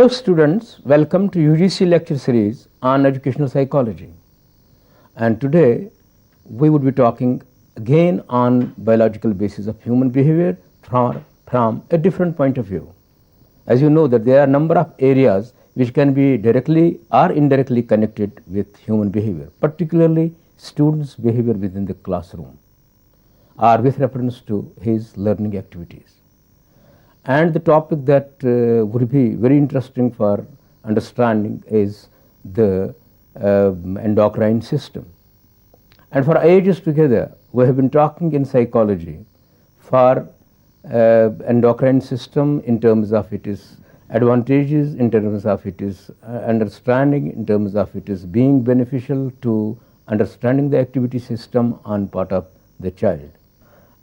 Hello students, welcome to UGC lecture series on educational psychology. And today we would be talking again on biological basis of human behavior from a different point of view. As you know that there are a number of areas which can be directly or indirectly connected with human behavior, particularly students' behavior within the classroom or with reference to his learning activities. And the topic that would be very interesting for understanding is the endocrine system. And for ages together, we have been talking in psychology for endocrine system in terms of its advantages, in terms of its understanding, in terms of its being beneficial to understanding the activity system on part of the child.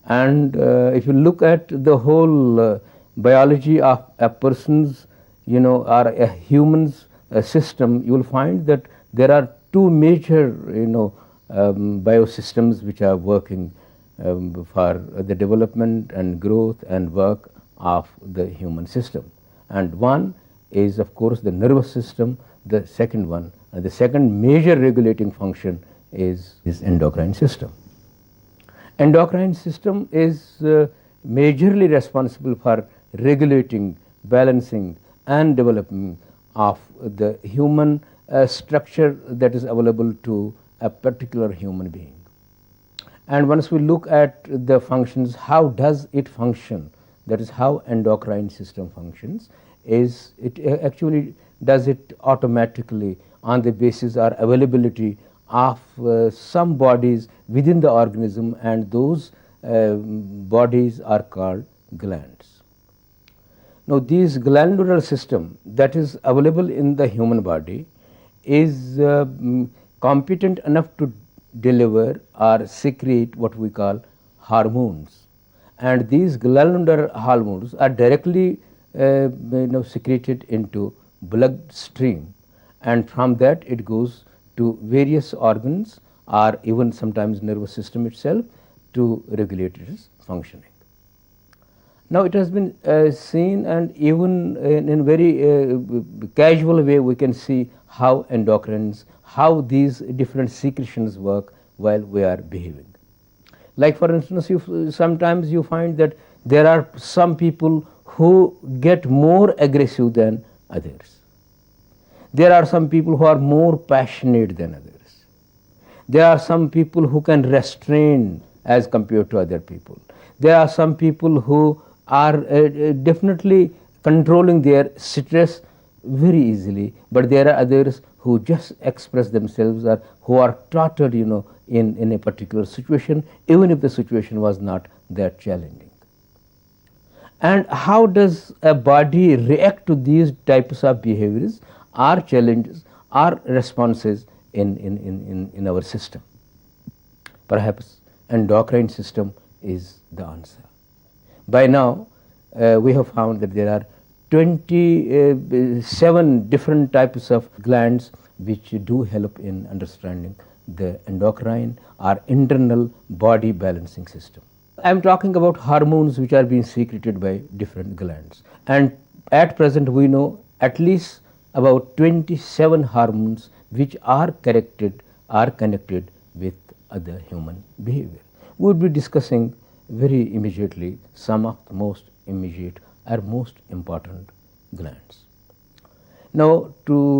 And if you look at the whole biology of a person's, or a human's system, you will find that there are two major, biosystems which are working for the development and growth and work of the human system. And one is, of course, the nervous system. The second one, the second major regulating function is endocrine system. Endocrine system is majorly responsible for regulating, balancing and developing of the human structure that is available to a particular human being. And once we look at the functions, how does it function, that is how endocrine system functions, is it actually does it automatically on the basis or availability of some bodies within the organism, and those bodies are called glands. Now, this glandular system that is available in the human body is competent enough to deliver or secrete what we call hormones, and these glandular hormones are directly secreted into blood stream, and from that it goes to various organs or even sometimes nervous system itself to regulate its functioning. Now, it has been seen, and even in very casual way we can see how endocrines, how these different secretions work while we are behaving. Like for instance, sometimes you find that there are some people who get more aggressive than others. There are some people who are more passionate than others. There are some people who can restrain as compared to other people. There are some people who are definitely controlling their stress very easily, but there are others who just express themselves or who are throttled in a particular situation, even if the situation was not that challenging. And how does a body react to these types of behaviors or challenges or responses in our system? Perhaps endocrine system is the answer. By now, we have found that there are 27 different types of glands which do help in understanding the endocrine or internal body balancing system. I am talking about hormones which are being secreted by different glands, and at present we know at least about 27 hormones which are connected with other human behavior. We would be discussing very immediately some of the most immediate or most important glands. Now,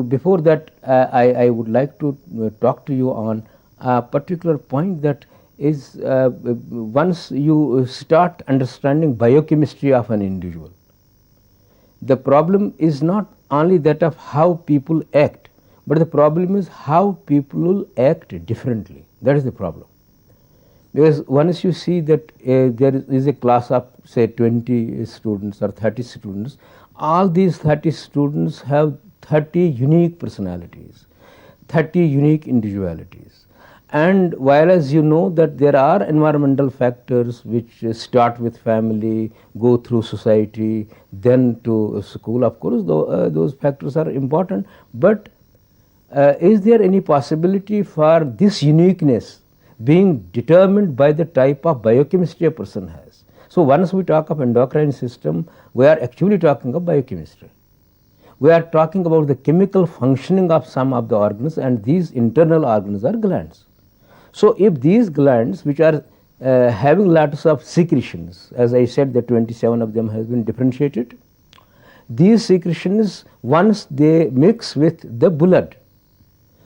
before that, I would like to talk to you on a particular point, that is once you start understanding biochemistry of an individual, the problem is not only that of how people act, but the problem is how people will act differently. That is the problem. Because once you see that there is a class of say 20 students or 30 students, all these 30 students have 30 unique personalities, 30 unique individualities. And whereas you know that there are environmental factors which start with family, go through society, then to school, of course those factors are important, but is there any possibility for this uniqueness being determined by the type of biochemistry a person has? So once we talk of endocrine system, we are actually talking of biochemistry. we are talking about the chemical functioning of some of the organs, and these internal organs are glands. So, if these glands which are having lots of secretions, as I said that 27 of them has been differentiated, these secretions once they mix with the blood,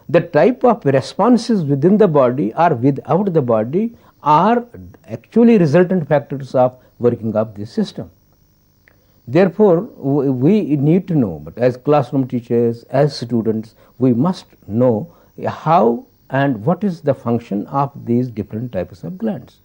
the type of responses within the body or without the body are actually resultant factors of working of this system. Therefore, we need to know, but as classroom teachers, as students, we must know how and what is the function of these different types of glands.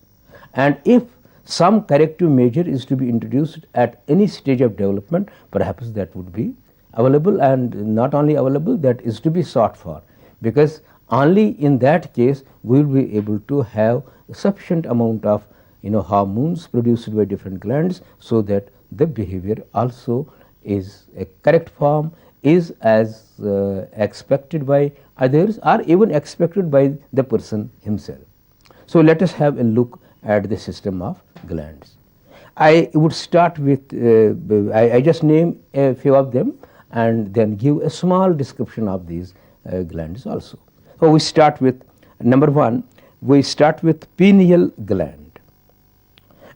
And if some corrective measure is to be introduced at any stage of development, perhaps that would be available, and not only available, that is to be sought for, because only in that case we will be able to have sufficient amount of hormones produced by different glands, so that the behavior also is a correct form, is as expected by others or even expected by the person himself. So, let us have a look at the system of glands. I would start with, I just name a few of them and then give a small description of these glands also. So, we start with number 1, we start with pineal gland,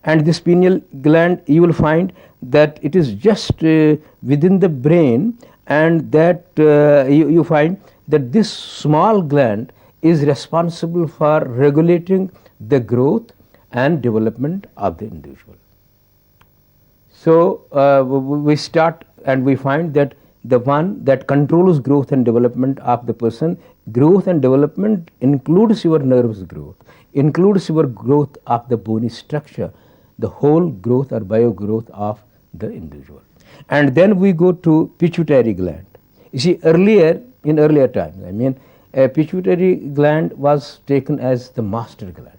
and this pineal gland, you will find that it is just within the brain, and that you find that this small gland is responsible for regulating the growth and development of the individual. So, we start and we find that the one that controls growth and development of the person, growth and development includes your nervous growth, includes your growth of the bony structure, the whole growth or bio growth of the individual. And then we go to pituitary gland. You see, in earlier times, a pituitary gland was taken as the master gland,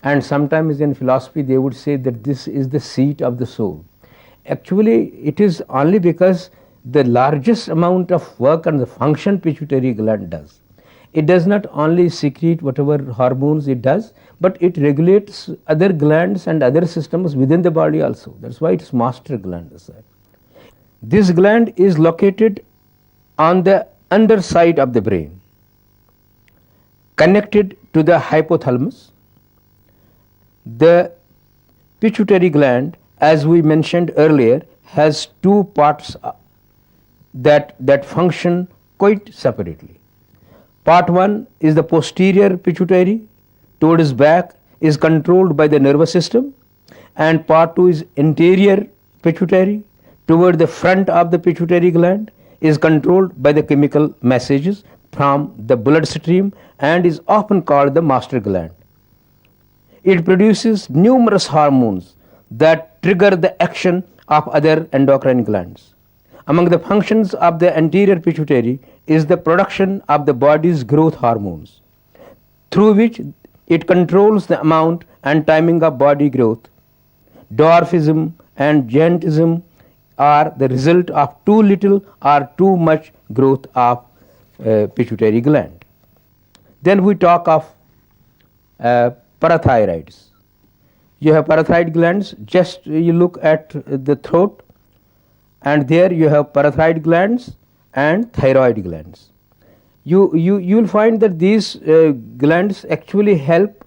and sometimes in philosophy they would say that this is the seat of the soul. Actually, it is only because the largest amount of work and the function pituitary gland does. It does not only secrete whatever hormones it does, but it regulates other glands and other systems within the body also. That is why it is master gland. This gland is located on the underside of the brain, connected to the hypothalamus. The pituitary gland, as we mentioned earlier, has two parts that function quite separately. Part 1 is the posterior pituitary, towards back, is controlled by the nervous system, and part 2 is anterior pituitary, toward the front of the pituitary gland, is controlled by the chemical messages from the bloodstream and is often called the master gland. It produces numerous hormones that trigger the action of other endocrine glands. Among the functions of the anterior pituitary is the production of the body's growth hormones, through which it controls the amount and timing of body growth. Dwarfism and giantism are the result of too little or too much growth of pituitary gland. Then we talk of parathyroids. You have parathyroid glands, just you look at the throat, and there you have parathyroid glands and thyroid glands. You will find that these glands actually help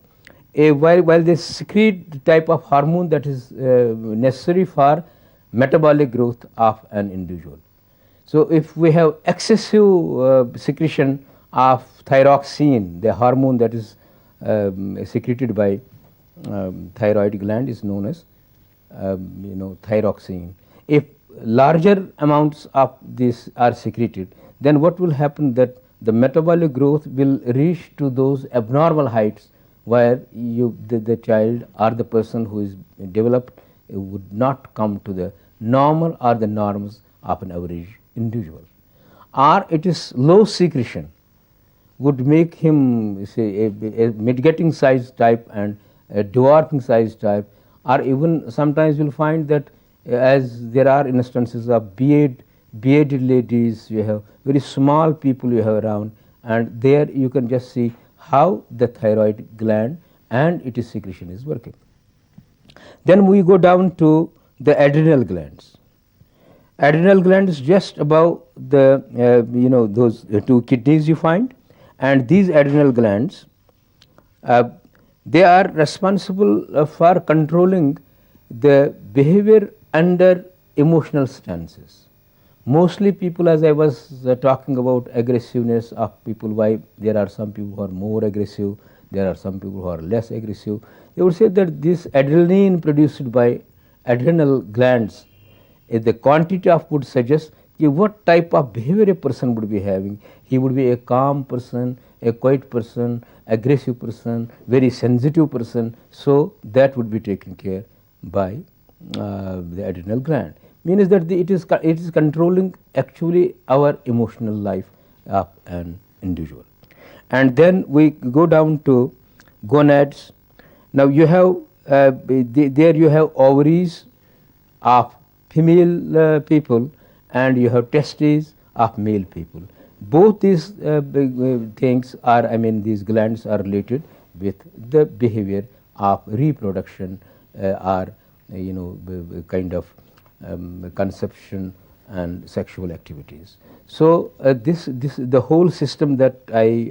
while they secrete the type of hormone that is necessary for metabolic growth of an individual. So, if we have excessive secretion of thyroxine, the hormone that is secreted by thyroid gland is known as thyroxine. If larger amounts of this are secreted, then what will happen, that the metabolic growth will reach to those abnormal heights where the child or the person who is developed would not come to the normal or the norms of an average individual. Or it is low secretion would make him say a mid-getting size type and a dwarfing size type, or even sometimes you will find that as there are instances of bearded ladies, you have very small people you have around, and there you can just see how the thyroid gland and its secretion is working. Then we go down to the adrenal glands. Adrenal gland is just above the those two kidneys you find, and these adrenal glands, they are responsible for controlling the behavior under emotional stances. Mostly people, as I was talking about aggressiveness of people, why there are some people who are more aggressive, there are some people who are less aggressive. They would say that this adrenaline produced by adrenal glands, the quantity of would suggest what type of behavior a person would be having. He would be a calm person, a quiet person, aggressive person, very sensitive person. So that would be taken care by the adrenal gland. Means that it is controlling actually our emotional life of an individual. And then we go down to gonads. Now you have there you have ovaries of female people, and you have testes of male people. Both these things are, these glands are related with the behavior of reproduction or kind of conception and sexual activities. So this the whole system that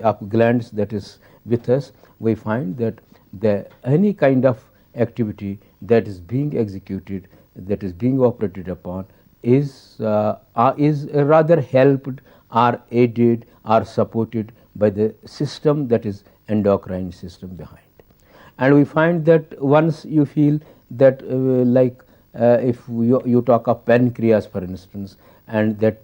of glands that is with us, we find that any kind of activity that is being executed, that is being operated upon, is rather helped or aided or supported by the system that is endocrine system behind. And we find that once you feel that if you talk of pancreas, for instance, and that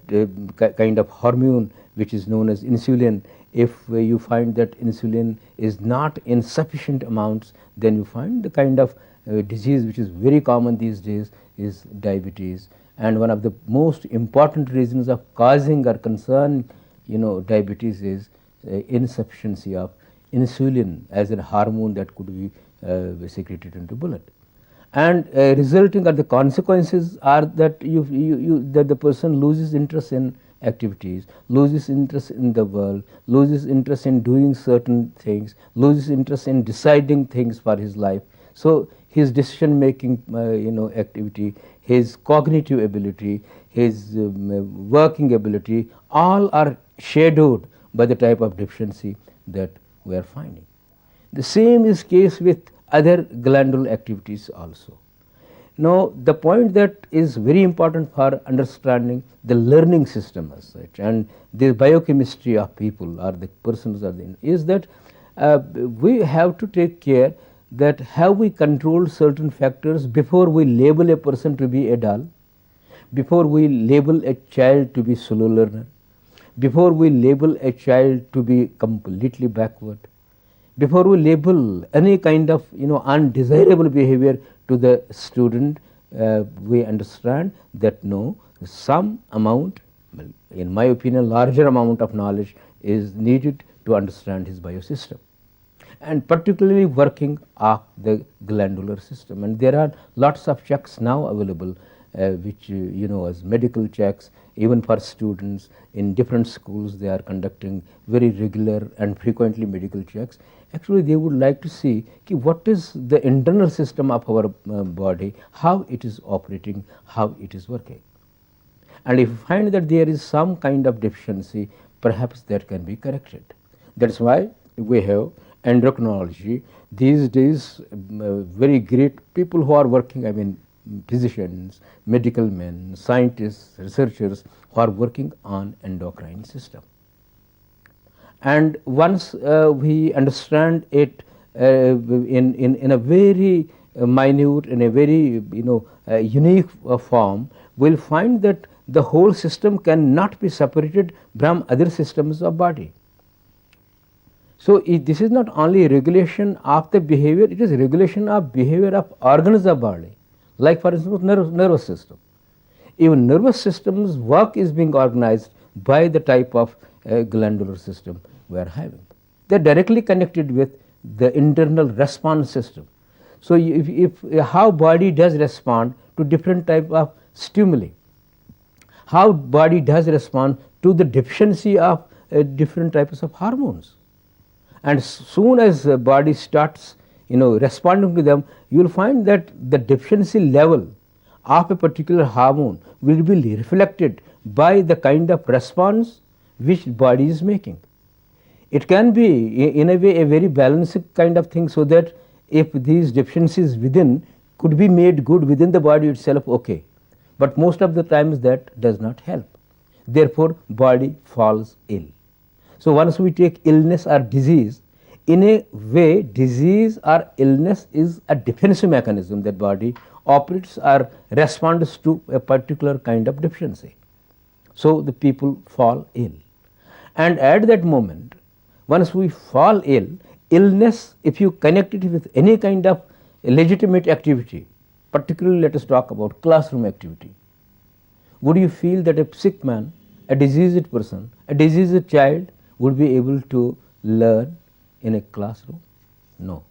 kind of hormone which is known as insulin, if you find that insulin is not in sufficient amounts, then you find the kind of disease which is very common these days is diabetes. And one of the most important reasons of causing or concern diabetes is insufficiency of insulin as a hormone that could be secreted into blood. And resulting or the consequences are that that the person loses interest in activities, loses interest in the world, loses interest in doing certain things, loses interest in deciding things for his life. So his decision making activity, his cognitive ability, his working ability, all are shadowed by the type of deficiency that we are finding. The same is case with other glandular activities also. Now the point that is very important for understanding the learning system as such and the biochemistry of people or the persons is that we have to take care that how we control certain factors before we label a person to be a dull, before we label a child to be slow learner, before we label a child to be completely backward, before we label any kind of undesirable behavior to the student, we understand that no, some amount, in my opinion larger amount of knowledge is needed to understand his biosystem, and particularly working of the glandular system. And there are lots of checks now available which as medical checks, even for students in different schools they are conducting very regular and frequently medical checks. Actually they would like to see what is the internal system of our body, how it is operating, how it is working. And if you find that there is some kind of deficiency, perhaps that can be corrected. That is why we have endocrinology these days, very great people who are working, physicians, medical men, scientists, researchers who are working on endocrine system. And once we understand it in a very minute, in a very unique form, we will find that the whole system cannot be separated from other systems of body. So this is not only regulation of the behavior, it is regulation of behavior of organs of body, like for instance nervous system. Even nervous system's work is being organized by the type of glandular system we are having. They are directly connected with the internal response system. So if how body does respond to different type of stimuli, how body does respond to the deficiency of different types of hormones. And soon as the body starts responding to them, you will find that the deficiency level of a particular hormone will be reflected by the kind of response which body is making. It can be in a way a very balanced kind of thing, so that if these deficiencies within could be made good within the body itself, okay, but most of the times that does not help. Therefore, body falls ill. So, once we take illness or disease, in a way disease or illness is a defensive mechanism that body operates or responds to a particular kind of deficiency. So, the people fall ill, and at that moment, once we fall ill, illness, if you connect it with any kind of legitimate activity, particularly let us talk about classroom activity, would you feel that a sick man, a diseased person, a diseased child would be able to learn in a classroom? No.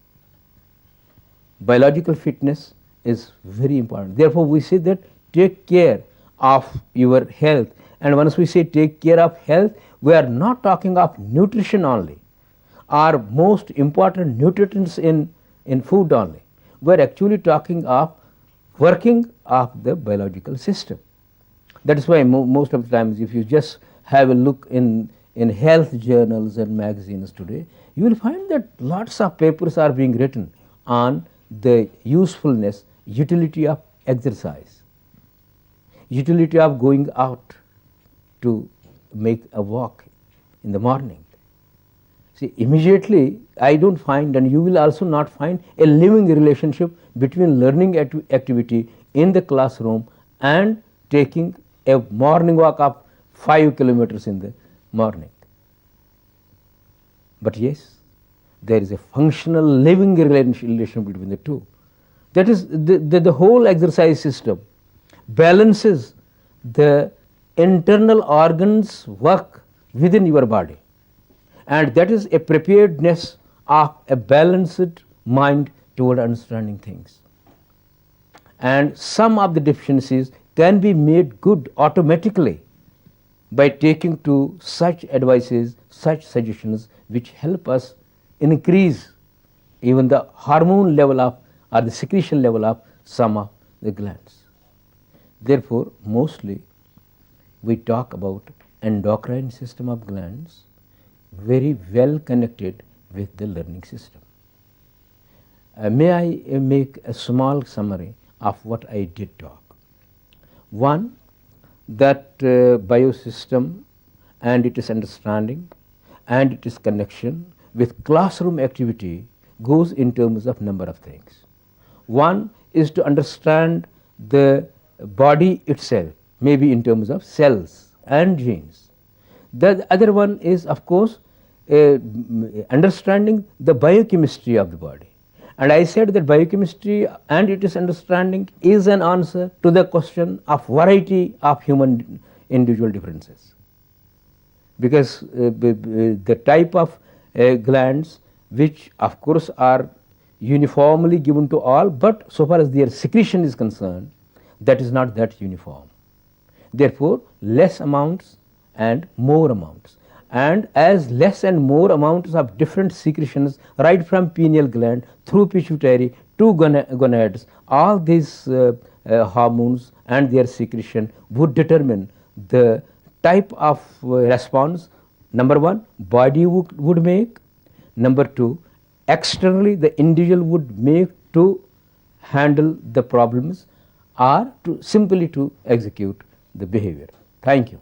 Biological fitness is very important. Therefore, we say that take care of your health, and once we say take care of health, we are not talking of nutrition only, or most important nutrients in food only. We are actually talking of working of the biological system. That is why most of the times, if you just have a look in health journals and magazines today, you will find that lots of papers are being written on the usefulness, utility of exercise, utility of going out to make a walk in the morning. See, immediately I do not find, and you will also not find, a living relationship between learning activity in the classroom and taking a morning walk of 5 kilometers in the morning. But yes, there is a functional living relation between the two. That is, the whole exercise system balances the internal organs work within your body, and that is a preparedness of a balanced mind toward understanding things. And some of the deficiencies can be made good automatically by taking to such advices, such suggestions which help us increase even the hormone level of, or the secretion level of some of the glands. Therefore, mostly we talk about endocrine system of glands, very well connected with the learning system. May I make a small summary of what I did talk. One, that biosystem and its understanding and its connection with classroom activity goes in terms of number of things. One is to understand the body itself, maybe in terms of cells and genes. The other one is, of course, understanding the biochemistry of the body. And I said that biochemistry and its understanding is an answer to the question of variety of human individual differences. Because the type of glands which of course are uniformly given to all, but so far as their secretion is concerned, that is not that uniform. Therefore, less amounts and more amounts. And as less and more amounts of different secretions, right from pineal gland through pituitary to gonads, all these hormones and their secretion would determine the type of response. Number one, body would make. Number two, externally the individual would make to handle the problems or to simply to execute the behavior. Thank you.